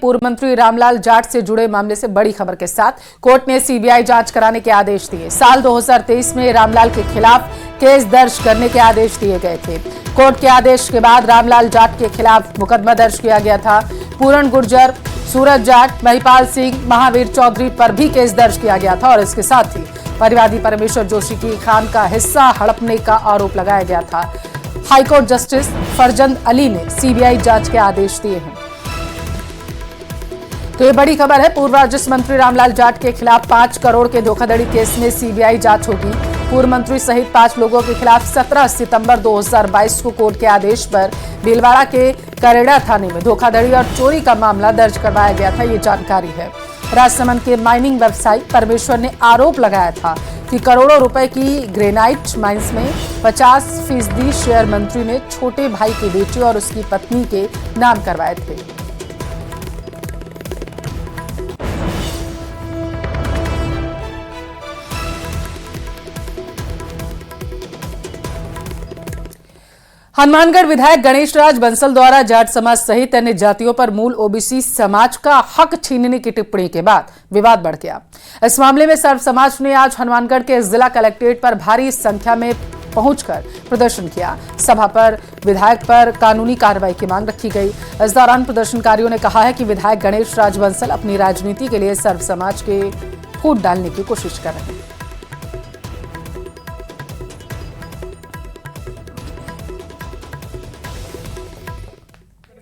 पूर्व मंत्री रामलाल जाट से जुड़े मामले से बड़ी खबर के साथ कोर्ट ने सीबीआई जांच कराने के आदेश दिए। साल 2023 में रामलाल के खिलाफ केस दर्ज करने के आदेश दिए गए थे। कोर्ट के आदेश के बाद रामलाल जाट के खिलाफ मुकदमा दर्ज किया गया था। पूरण गुर्जर, सूरज जाट, महिपाल सिंह, महावीर चौधरी पर भी केस दर्ज किया गया था और इसके साथ ही परिवादी परमेश्वर जोशी की खान का हिस्सा हड़पने का आरोप लगाया गया था। हाईकोर्ट जस्टिस फरजंद अली ने सीबीआई जांच के आदेश दिए हैं। तो ये बड़ी खबर है। पूर्व राजस्व मंत्री रामलाल जाट के खिलाफ 5 करोड़ के धोखाधड़ी केस में सीबीआई जांच होगी। पूर्व मंत्री सहित 5 लोगों के खिलाफ 17 सितंबर 2022 को कोर्ट के आदेश पर भीलवाड़ा के करेड़ा थाने में धोखाधड़ी और चोरी का मामला दर्ज करवाया गया था। ये जानकारी है। राजसमंद के माइनिंग व्यवसायी परमेश्वर ने आरोप लगाया था कि करोड़ों रुपए की ग्रेनाइट माइंस में 50% शेयर मंत्री ने छोटे भाई के बेटे और उसकी पत्नी के नाम करवाए थे। हनुमानगढ़ विधायक गणेश राज बंसल द्वारा जाट समाज सहित अन्य जातियों पर मूल ओबीसी समाज का हक छीनने की टिप्पणी के बाद विवाद बढ़ गया। इस मामले में सर्व समाज ने आज हनुमानगढ़ के जिला कलेक्ट्रेट पर भारी संख्या में पहुंचकर प्रदर्शन किया। सभा पर विधायक पर कानूनी कार्रवाई की मांग रखी गई। इस दौरान प्रदर्शनकारियों ने कहा है कि विधायक गणेश राज बंसल अपनी राजनीति के लिए सर्व समाज के फूट डालने की कोशिश कर रहे हैं।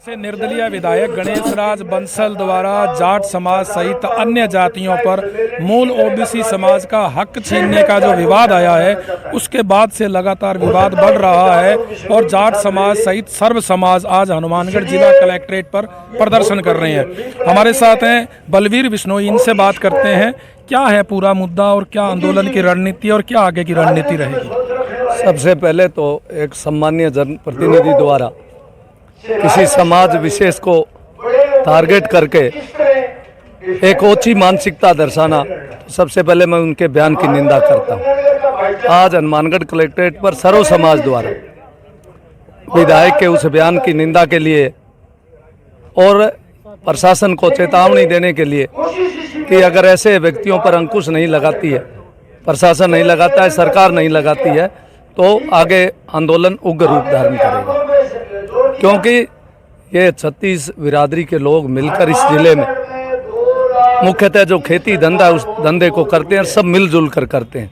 से निर्दलीय विधायक गणेश राज बंसल द्वारा जाट समाज सहित अन्य जातियों पर मूल ओबीसी समाज का हक छीनने का जो विवाद आया है, उसके बाद से लगातार विवाद बढ़ रहा है और जाट समाज सहित सर्व समाज आज हनुमानगढ़ जिला कलेक्ट्रेट पर प्रदर्शन कर रहे हैं। हमारे साथ हैं बलवीर बिश्नोई, इनसे बात करते हैं क्या है पूरा मुद्दा और क्या आंदोलन की रणनीति और क्या आगे की रणनीति रहेगी। सबसे पहले तो एक सम्मानीय जनप्रतिनिधि द्वारा किसी समाज विशेष को टारगेट करके एक ओछी मानसिकता दर्शाना, सबसे पहले मैं उनके बयान की निंदा करता हूं। आज हनुमानगढ़ कलेक्ट्रेट पर सर्व समाज द्वारा विधायक के उस बयान की निंदा के लिए और प्रशासन को चेतावनी देने के लिए कि अगर ऐसे व्यक्तियों पर अंकुश नहीं लगाती है, प्रशासन नहीं लगाता है, सरकार नहीं लगाती है, तो आगे आंदोलन उग्र रूप धारण करेगा। क्योंकि ये 36 बिरादरी के लोग मिलकर इस जिले में मुख्यतः जो खेती धंधा उस धंधे को करते हैं, सब मिलजुल कर करते हैं।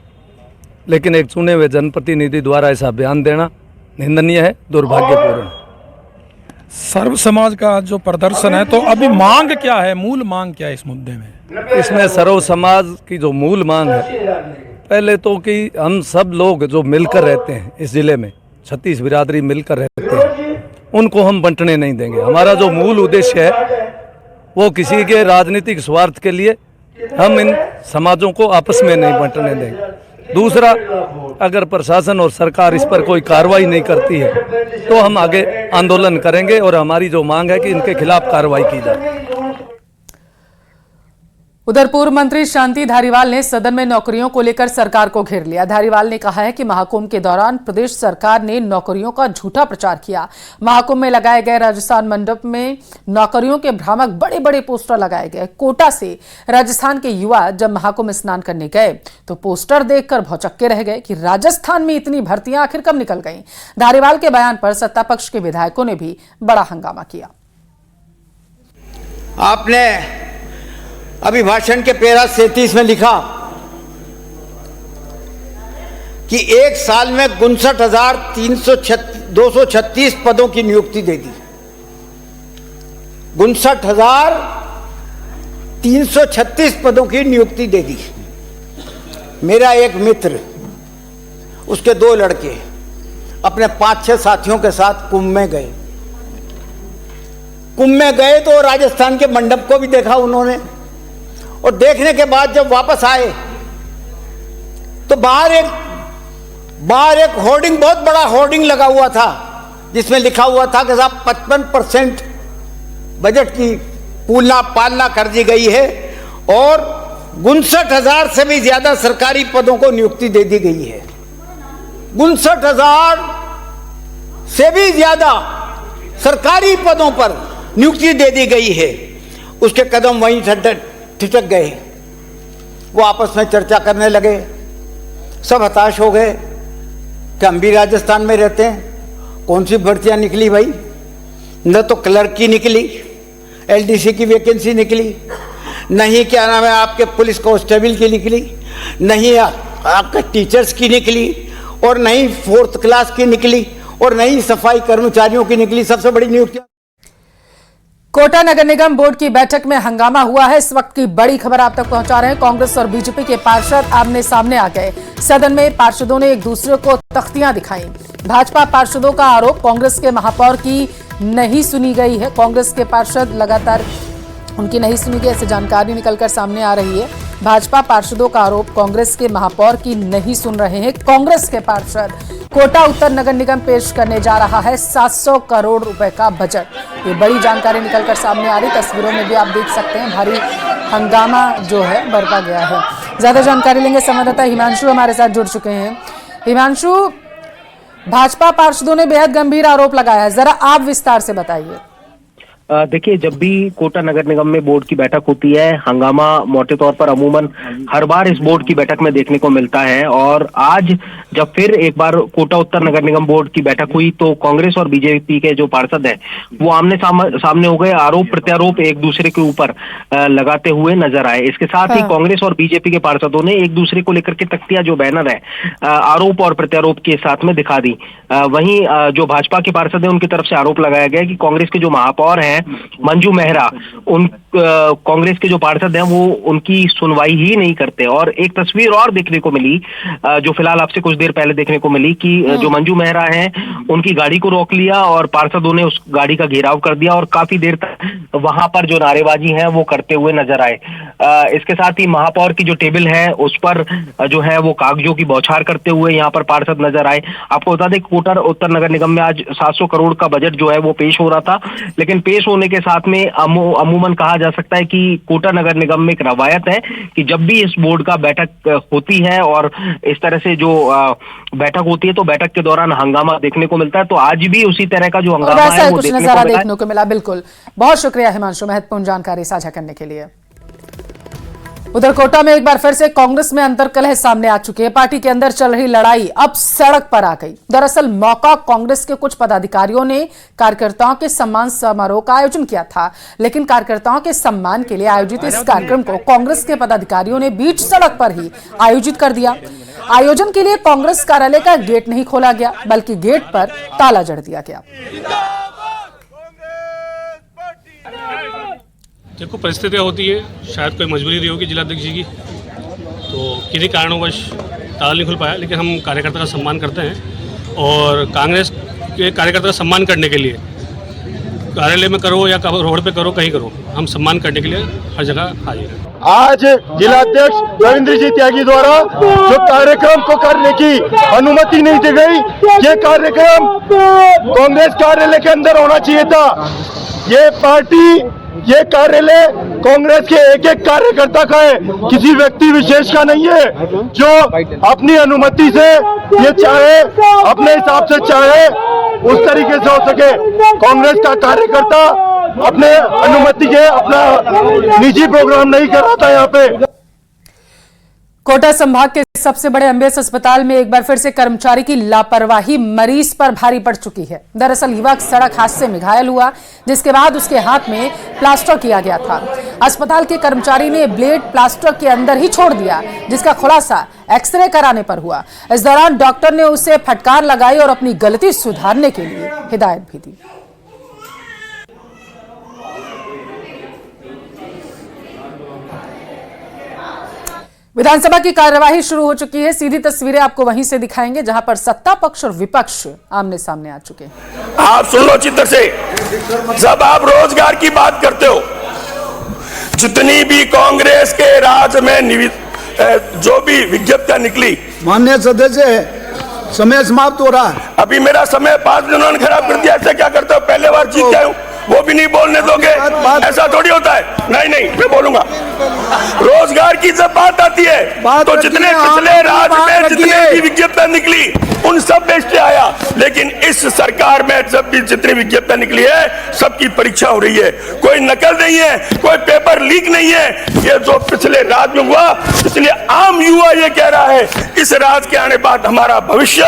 लेकिन एक चुने हुए जनप्रतिनिधि द्वारा ऐसा बयान देना निंदनीय है, दुर्भाग्यपूर्ण। सर्व समाज का जो प्रदर्शन है, तो अभी मांग क्या है, मूल मांग क्या है इस मुद्दे में? इसमें सर्व समाज की जो मूल मांग है, पहले तो कि हम सब लोग जो मिलकर रहते हैं इस जिले में, 36 बिरादरी मिलकर रहते हैं, उनको हम बंटने नहीं देंगे। हमारा जो मूल उद्देश्य है वो किसी के राजनीतिक स्वार्थ के लिए हम इन समाजों को आपस में नहीं बंटने देंगे। दूसरा, अगर प्रशासन और सरकार इस पर कोई कार्रवाई नहीं करती है तो हम आगे आंदोलन करेंगे और हमारी जो मांग है कि इनके खिलाफ कार्रवाई की जाए। उधर पूर्व मंत्री शांति धारीवाल ने सदन में नौकरियों को लेकर सरकार को घेर लिया। धारीवाल ने कहा है कि महाकुंभ के दौरान प्रदेश सरकार ने नौकरियों का झूठा प्रचार किया। महाकुंभ में लगाए गए राजस्थान मंडप में नौकरियों के भ्रामक बड़े बड़े पोस्टर लगाए गए। कोटा से राजस्थान के युवा जब महाकुंभ स्नान करने गए तो पोस्टर देखकर भौचक्के रह गए कि राजस्थान में इतनी भर्तियां आखिर कब निकल गईं। धारीवाल के बयान पर सत्ता पक्ष के विधायकों ने भी बड़ा हंगामा किया। आपने अभिभाषण के पैरा 37 में लिखा कि एक साल में 59,236 पदों की नियुक्ति दे दी। 59,336 पदों की नियुक्ति दे दी। मेरा एक मित्र, उसके 2 लड़के अपने 5-6 साथियों के साथ कुंभ में गए। कुंभ में गए तो राजस्थान के मंडप को भी देखा उन्होंने, और देखने के बाद जब वापस आए तो बाहर एक होर्डिंग, बहुत बड़ा होर्डिंग लगा हुआ था, जिसमें लिखा हुआ था कि साहब 55% बजट की पालना कर दी गई है और 59,000 से भी ज्यादा सरकारी पदों को नियुक्ति दे दी गई है। 59,000 से भी ज्यादा सरकारी पदों पर नियुक्ति दे दी गई है उसके कदम वहीं ठिठक गए। वो आपस में चर्चा करने लगे, सब हताश हो गए कि हम भी राजस्थान में रहते हैं, कौन सी भर्तियाँ निकली भाई, न तो क्लर्क की निकली, एलडीसी की वैकेंसी निकली, नहीं क्या नाम है आपके पुलिस कांस्टेबल की निकली, नहीं आपके टीचर्स की निकली, और नहीं 4th क्लास की निकली, और नहीं सफाई कर्मचारियों की निकली। सबसे बड़ी नियुक्तियां कोटा नगर निगम बोर्ड की बैठक में हंगामा हुआ है। इस वक्त की बड़ी खबर आप तक पहुंचा रहे हैं। कांग्रेस और बीजेपी के पार्षद आमने सामने आ गए। सदन में पार्षदों ने एक दूसरे को तख्तियां दिखाई। भाजपा पार्षदों का आरोप कांग्रेस के महापौर की नहीं सुनी गई है। कांग्रेस के पार्षद लगातार उनकी नहीं सुनी गई, ऐसी जानकारी निकलकर सामने आ रही है। भाजपा पार्षदों का आरोप कांग्रेस के महापौर की नहीं सुन रहे हैं। कांग्रेस के पार्षद कोटा उत्तर नगर निगम पेश करने जा रहा है 700 करोड़ रुपए का बजट। ये बड़ी जानकारी निकलकर सामने आ रही। तस्वीरों में भी आप देख सकते हैं भारी हंगामा जो है बरपा गया है। ज्यादा जानकारी लेंगे, संवाददाता हिमांशु हमारे साथ जुड़ चुके हैं। हिमांशु, भाजपा पार्षदों ने बेहद गंभीर आरोप लगाया है, जरा आप विस्तार से बताइए। देखिए, जब भी कोटा नगर निगम में बोर्ड की बैठक होती है, हंगामा मोटे तौर पर अमूमन हर बार इस बोर्ड की बैठक में देखने को मिलता है। और आज जब फिर एक बार कोटा उत्तर नगर निगम बोर्ड की बैठक हुई तो कांग्रेस और बीजेपी के जो पार्षद हैं वो आमने सामने हो गए, आरोप प्रत्यारोप एक दूसरे के ऊपर लगाते हुए नजर आए। इसके साथ ही कांग्रेस और बीजेपी के पार्षदों ने एक दूसरे को लेकर के तख्तियां, जो बैनर है, आरोप और प्रत्यारोप के साथ में दिखा दी। वहीं जो भाजपा के पार्षद हैं उनकी तरफ से आरोप लगाया गया कि कांग्रेस के जो महापौर हैं मंजू मेहरा, उन कांग्रेस के जो पार्षद हैं वो उनकी सुनवाई ही नहीं करते। और एक तस्वीर और देखने को मिली जो फिलहाल आपसे कुछ देर पहले देखने को मिली कि जो मंजू मेहरा हैं उनकी गाड़ी को रोक लिया और पार्षदों ने उस गाड़ी का घेराव कर दिया और काफी देर तक वहां पर जो नारेबाजी है वो करते हुए नजर आए। इसके साथ ही महापौर की जो टेबल है उस पर जो है वो कागजों की बौछार करते हुए यहाँ पर पार्षद नजर आए। आपको बता दें कोटा उत्तर नगर निगम में आज 700 करोड़ का बजट जो है वो पेश हो रहा था, लेकिन पेश होने के साथ में अमूमन कहा जा सकता है कि कोटा नगर निगम में एक रवायत है कि जब भी इस बोर्ड का बैठक होती है और इस तरह से जो बैठक होती है तो बैठक के दौरान हंगामा देखने को मिलता है। तो आज भी उसी तरह का जो हंगामा है वो देखने को मिला। बिल्कुल, बहुत शुक्रिया हिमांशु, महत्वपूर्ण जानकारी साझा करने के लिए। उधर कोटा में एक बार फिर से कांग्रेस में अंतर्कलह सामने आ चुकी है। पार्टी के अंदर चल रही लड़ाई अब सड़क पर आ गई। दरअसल मौका कांग्रेस के कुछ पदाधिकारियों ने कार्यकर्ताओं के सम्मान समारोह का आयोजन किया था, लेकिन कार्यकर्ताओं के सम्मान के लिए आयोजित इस कार्यक्रम को कांग्रेस के पदाधिकारियों ने बीच सड़क पर ही आयोजित कर दिया। आयोजन के लिए कांग्रेस कार्यालय का गेट नहीं खोला गया, बल्कि गेट पर ताला जड़ दिया गया। देखो, परिस्थितियाँ होती है, शायद कोई मजबूरी रही होगी जिलाध्यक्ष जी की, तो किन्हीं कारणों ताला नहीं खुल पाया। लेकिन हम कार्यकर्ता का सम्मान करते हैं और कांग्रेस के कार्यकर्ता का सम्मान करने के लिए कार्यालय में करो या रोड पे करो, कहीं करो, हम सम्मान करने के लिए हर जगह हाजिर हैं। आज जिलाध्यक्ष रविंद्र जी त्यागी द्वारा जो कार्यक्रम को करने की अनुमति नहीं दी गई, ये कार्यक्रम कांग्रेस कार्यालय के अंदर होना चाहिए था। ये पार्टी, ये कार्यालय कांग्रेस के एक एक कार्यकर्ता का है, किसी व्यक्ति विशेष का नहीं है। जो अपनी अनुमति से ये चाहे, अपने हिसाब से चाहे, उस तरीके से हो सके। कांग्रेस का कार्यकर्ता अपने अनुमति के अपना निजी प्रोग्राम नहीं कर रहा था यहाँ पे। कोटा संभाग के सबसे बड़े एमबीएस अस्पताल में एक बार फिर से कर्मचारी की लापरवाही मरीज पर भारी पड़ चुकी है। दरअसल युवक सड़क हादसे में घायल हुआ, जिसके बाद उसके हाथ में प्लास्टर किया गया था। अस्पताल के कर्मचारी ने ब्लेड प्लास्टर के अंदर ही छोड़ दिया, जिसका खुलासा एक्सरे कराने पर हुआ। इस दौरान डॉक्टर ने उसे फटकार लगाई और अपनी गलती सुधारने के लिए हिदायत भी दी। विधानसभा की कार्यवाही शुरू हो चुकी है। सीधी तस्वीरें आपको वहीं से दिखाएंगे जहां पर सत्ता पक्ष और विपक्ष आमने सामने आ चुके हैं। आप सुन लो चित्त से, जब आप रोजगार की बात करते हो, जितनी भी कांग्रेस के राज में जो भी विज्ञप्तियां निकली, माननीय सदस्य, समय समाप्त हो रहा है। अभी मेरा समय 5 मिनट खराब कर दिया। ऐसे क्या करते हो? पहले बार जीत गए हूं, वो भी नहीं बोलने दोगे? ऐसा थोड़ी होता है। नहीं नहीं, मैं बोलूंगा। रोजगार की जब बात आती है तो जितने पिछले राज में जितने भी विज्ञप्तियां निकली उन सब में स्टे आया, लेकिन इस सरकार में जब भी जितनी विज्ञप्तियां निकली है सबकी परीक्षा हो रही है। कोई नकल नहीं है, कोई पेपर लीक नहीं है। ये जो पिछले राज में हुआ, इसलिए आम युवा ये कह रहा है इस राज के आने बाद हमारा भविष्य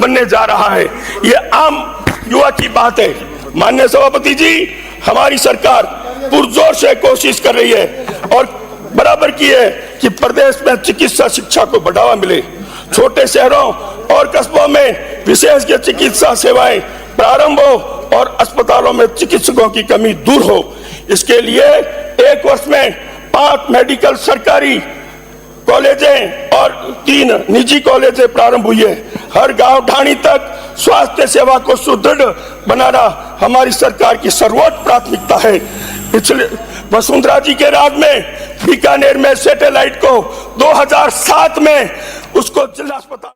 बनने जा रहा है। ये आम युवा की बात है। माननीय सभापति जी, हमारी सरकार पुरजोर से कोशिश कर रही है और बराबर की है कि प्रदेश में चिकित्सा शिक्षा को बढ़ावा मिले, छोटे शहरों और कस्बों में विशेष चिकित्सा सेवाएं प्रारंभ हो और अस्पतालों में चिकित्सकों की कमी दूर हो। इसके लिए 1 वर्ष में 5 मेडिकल सरकारी कॉलेजें और 3 निजी कॉलेजें प्रारंभ हुई है। हर गांव ढाणी तक स्वास्थ्य सेवा को सुदृढ़ बनाना हमारी सरकार की सर्वोच्च प्राथमिकता है। पिछले वसुंधरा जी के राज में बीकानेर में सैटेलाइट को 2007 में उसको जिला अस्पताल।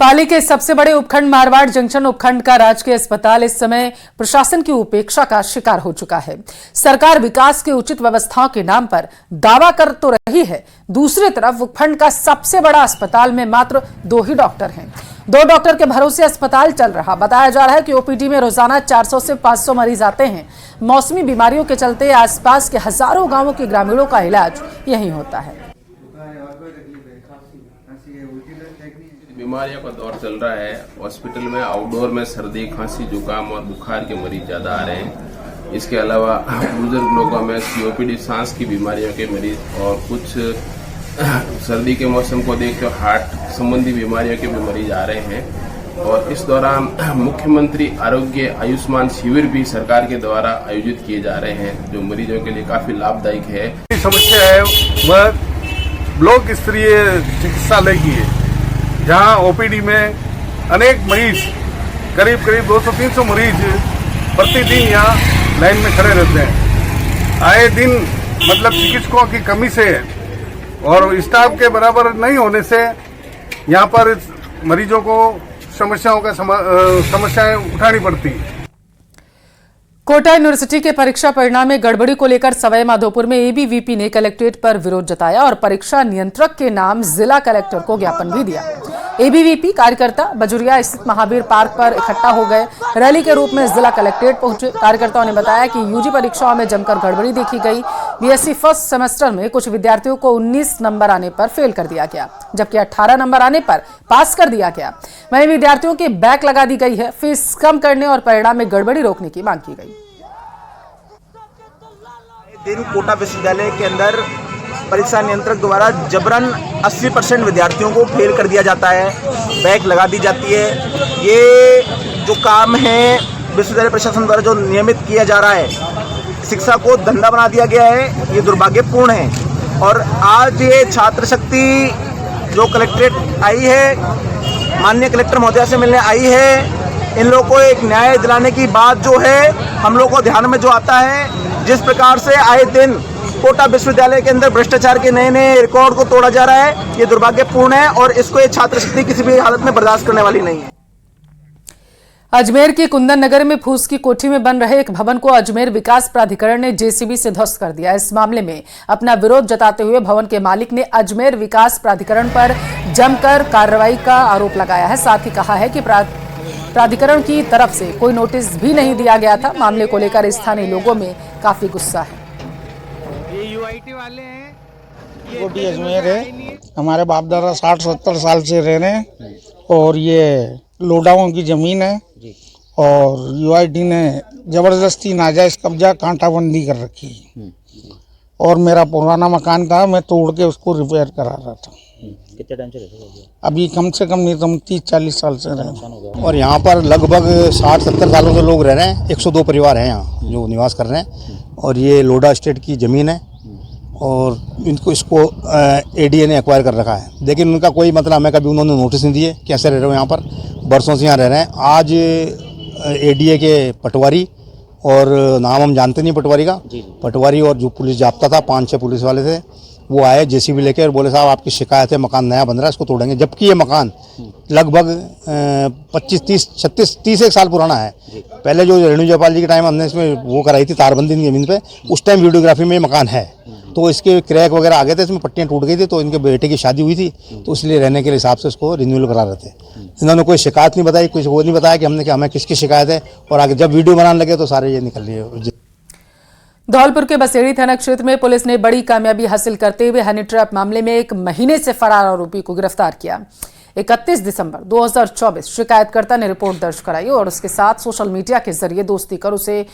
पाली के सबसे बड़े उपखंड मारवाड़ जंक्शन उपखंड का राजकीय अस्पताल इस समय प्रशासन की उपेक्षा का शिकार हो चुका है। सरकार विकास की उचित व्यवस्थाओं के नाम पर दावा कर तो रही है, दूसरी तरफ उपखंड का सबसे बड़ा अस्पताल में मात्र 2 ही डॉक्टर हैं। 2 डॉक्टर के भरोसे अस्पताल चल रहा। बताया जा रहा है कि ओपीडी में रोजाना 400 से 500 मरीज आते हैं। मौसमी बीमारियों के चलते आसपास के हजारों गांवों के ग्रामीणों का इलाज यहीं होता है। बीमारियों का दौर चल रहा है। हॉस्पिटल में आउटडोर में सर्दी, खांसी, जुकाम और बुखार के मरीज ज्यादा आ रहे हैं। इसके अलावा बुजुर्ग लोगों में सीओपीडी, सांस की बीमारियों के मरीज और कुछ सर्दी के मौसम को देखकर हार्ट संबंधी बीमारियों के भी मरीज आ रहे हैं। और इस दौरान मुख्यमंत्री आरोग्य आयुष्मान शिविर भी सरकार के द्वारा आयोजित किए जा रहे हैं, जो मरीजों के लिए काफी लाभदायक है। समस्या है वह ब्लॉक स्तरीय चिकित्सालय की है, जहां ओपीडी में अनेक मरीज करीब 200-300 मरीज प्रतिदिन यहाँ लाइन में खड़े रहते हैं। आए दिन मतलब चिकित्सकों की कमी से और स्टाफ के बराबर नहीं होने से यहाँ पर मरीजों को समस्याएं उठानी पड़ती है। कोटा यूनिवर्सिटी के परीक्षा परिणाम में गड़बड़ी को लेकर सवाई माधोपुर में एबीवीपी ने कलेक्ट्रेट पर विरोध जताया और परीक्षा नियंत्रक के नाम जिला कलेक्टर को ज्ञापन भी दिया। एबीवीपी कार्यकर्ता बजुरिया स्थित महावीर पार्क पर इकट्ठा हो गए। रैली के रूप में जिला कलेक्ट्रेट पहुंचे। कार्यकर्ताओं ने बताया कि यूजी परीक्षाओं में जमकर गड़बड़ी देखी गई। बीएससी फर्स्ट सेमेस्टर में कुछ विद्यार्थियों को 19 नंबर आने पर फेल कर दिया गया, जबकि 18 नंबर आने पर पास कर दिया गया। वहीं विद्यार्थियों के बैक लगा दी गई है। फीस कम करने और परिणाम में गड़बड़ी रोकने की मांग की गई। दिन कोटा विश्वविद्यालय के अंदर परीक्षा नियंत्रक द्वारा जबरन 80% विद्यार्थियों को फेल कर दिया जाता है, बैक लगा दी जाती है। ये जो काम है विश्वविद्यालय प्रशासन द्वारा जो नियमित किया जा रहा है, शिक्षा को धंधा बना दिया गया है, ये दुर्भाग्यपूर्ण है। और आज ये छात्र शक्ति जो कलेक्ट्रेट आई है, माननीय कलेक्टर महोदया से मिलने आई है, इन लोगों को एक न्याय दिलाने की बात जो है हम लोग को ध्यान में जो आता है, जिस प्रकार से आए दिन कोटा विश्वविद्यालय के अंदर भ्रष्टाचार के नए रिकॉर्ड को तोड़ा जा रहा है, ये दुर्भाग्यपूर्ण है और इसको ये छात्र शक्ति किसी भी हालत में बर्दाश्त करने वाली नहीं है। अजमेर के कुंदन नगर में फूस की कोठी में बन रहे एक भवन को अजमेर विकास प्राधिकरण ने जेसीबी से ध्वस्त कर दिया। इस मामले में अपना विरोध जताते हुए भवन के मालिक ने अजमेर विकास प्राधिकरण पर जमकर कार्रवाई का आरोप लगाया है। साथ ही कहा है कि प्राधिकरण की तरफ से कोई नोटिस भी नहीं दिया गया था। मामले को लेकर स्थानीय लोगों में काफी गुस्सा है। ये यूआईटी वाले हैं, कोटी अजमेर है, हमारे बाप दादा 60-70 साल से रह रहे हैं और ये लोडाओं की जमीन है और यूआईटी ने जबरदस्ती नाजायज कब्जा कांटाबंदी कर रखी है। और मेरा पुराना मकान था, मैं तोड़ के उसको रिपेयर करा रहा था। कितने टाइम से रहते हो? अभी कम से कम नहीं तो 30-40 साल से रहे। और यहाँ पर लगभग 60-70 सालों से लोग रह रहे हैं। 102 परिवार हैं यहाँ जो निवास कर रहे हैं और ये लोडा स्टेट की ज़मीन है और इसको एडीए ने एक्वायर कर रखा है, लेकिन उनका कोई मतलब हमें कभी उन्होंने नोटिस नहीं दिए कि ऐसे रह रहे हो। यहाँ पर बरसों से यहाँ रह रहे हैं। आज एडीए के पटवारी और नाम हम जानते नहीं पटवारी का। पटवारी और जो पुलिस जाप्ता था, 5-6 पुलिस वाले थे, वो आए जेसीबी लेके और बोले साहब आपकी शिकायत है, मकान नया बन रहा है, इसको तोड़ेंगे। जबकि ये मकान लगभग 25-30 साल पुराना है। पहले जो रेणु जयपाल जी के टाइम हमने इसमें वो कराई थी तारबंदी ज़मीन पे, उस टाइम वीडियोग्राफी में मकान है, तो इसके क्रैक वगैरह आ गए थे, इसमें पट्टियाँ टूट गई थी, तो इनके बेटे की शादी हुई थी, तो इसलिए रहने के हिसाब से इसको रिन्यूअल करा रहे थे। इन्होंने कोई शिकायत नहीं बताई, कुछ वो नहीं बताया कि हमें किसकी शिकायत है, और आगे जब वीडियो बनाने लगे तो सारे ये निकल लिए। धौलपुर के बसेड़ी थाना क्षेत्र में पुलिस ने बड़ी कामयाबी हासिल करते हुए हनी ट्रैप मामले में 1 महीने से फरार आरोपी को गिरफ्तार किया। 31 दिसंबर 2024 शिकायतकर्ता ने रिपोर्ट दर्ज कराई और उसके साथ सोशल मीडिया के जरिए दोस्ती कर उसे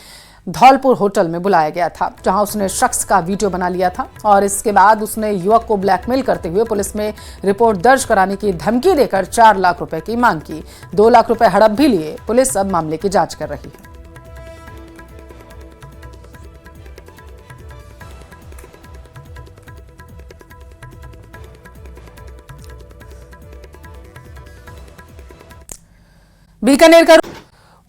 धौलपुर होटल में बुलाया गया था, जहां उसने शख्स का वीडियो बना लिया था और इसके बाद उसने युवक को ब्लैकमेल करते हुए पुलिस में रिपोर्ट दर्ज कराने की धमकी देकर 4 लाख रुपए की मांग की। 2 लाख रुपए हड़प भी लिए। पुलिस अब मामले की जांच कर रही है। बीकानेर का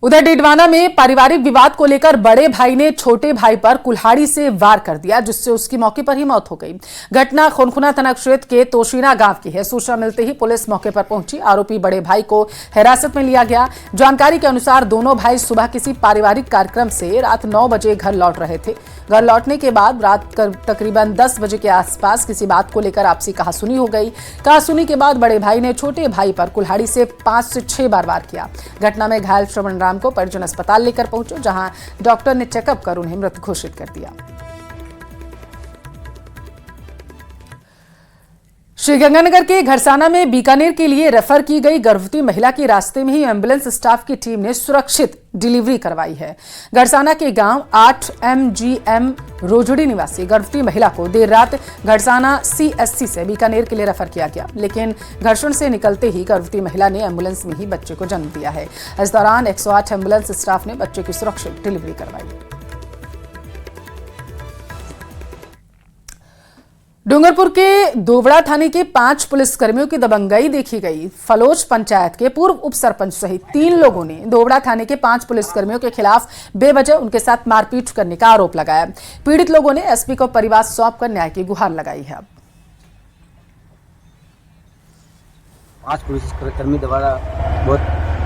उधर डिडवाना में पारिवारिक विवाद को लेकर बड़े भाई ने छोटे भाई पर कुल्हाड़ी से वार कर दिया, जिससे उसकी मौके पर ही मौत हो गई। घटना खुनखुना थाना क्षेत्र के तोशीना गांव की है। सूचना मिलते ही पुलिस मौके पर पहुंची। आरोपी बड़े भाई को हिरासत में लिया गया। जानकारी के अनुसार दोनों भाई सुबह किसी पारिवारिक कार्यक्रम से रात 9 बजे घर लौट रहे थे। घर लौटने के बाद रात तकरीबन 10 बजे के आसपास किसी बात को लेकर आपसी कहासुनी हो गई। कहासुनी के बाद बड़े भाई ने छोटे भाई पर कुल्हाड़ी से 5 से 6 बार वार किया। घटना में घायल श्रवण राम को परिजन अस्पताल लेकर पहुंचे, जहां डॉक्टर ने चेकअप कर उन्हें मृत घोषित कर दिया। श्रीगंगानगर के घरसाना में बीकानेर के लिए रेफर की गई गर्भवती महिला की रास्ते में ही एम्बुलेंस स्टाफ की टीम ने सुरक्षित डिलीवरी करवाई है। घरसाना के गांव 8 MGM रोजड़ी निवासी गर्भवती महिला को देर रात घरसाना CSC से बीकानेर के लिए रेफर किया गया, लेकिन घर्षण से निकलते ही गर्भवती महिला ने एम्बुलेंस में ही बच्चे को जन्म दिया है। इस दौरान 108 एम्बुलेंस स्टाफ ने बच्चे की सुरक्षित डिलीवरी करवाई। डूंगरपुर के दोवड़ा थाने के 5 पुलिसकर्मियों की दबंगई देखी गई। फलोज पंचायत के पूर्व उप सरपंच सहित 3 लोगों ने दोवड़ा थाने के 5 पुलिसकर्मियों के खिलाफ बेवजह उनके साथ मारपीट करने का आरोप लगाया। पीड़ित लोगों ने एसपी को परिवार सौंपकर न्याय की गुहार लगाई है। 5 पुलिसकर्मी द्वारा बहुत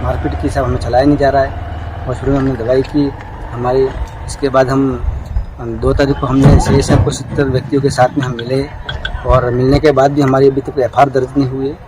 मारपीट की सब हमें चलाया नहीं जा रहा है। हॉस्पिटल में हमने दवाई की हमारी। इसके बाद हम 2 तारीख को हमने CSF को 70 व्यक्तियों के साथ में हम मिले और मिलने के बाद भी हमारी अभी तक FIR दर्ज नहीं हुई है।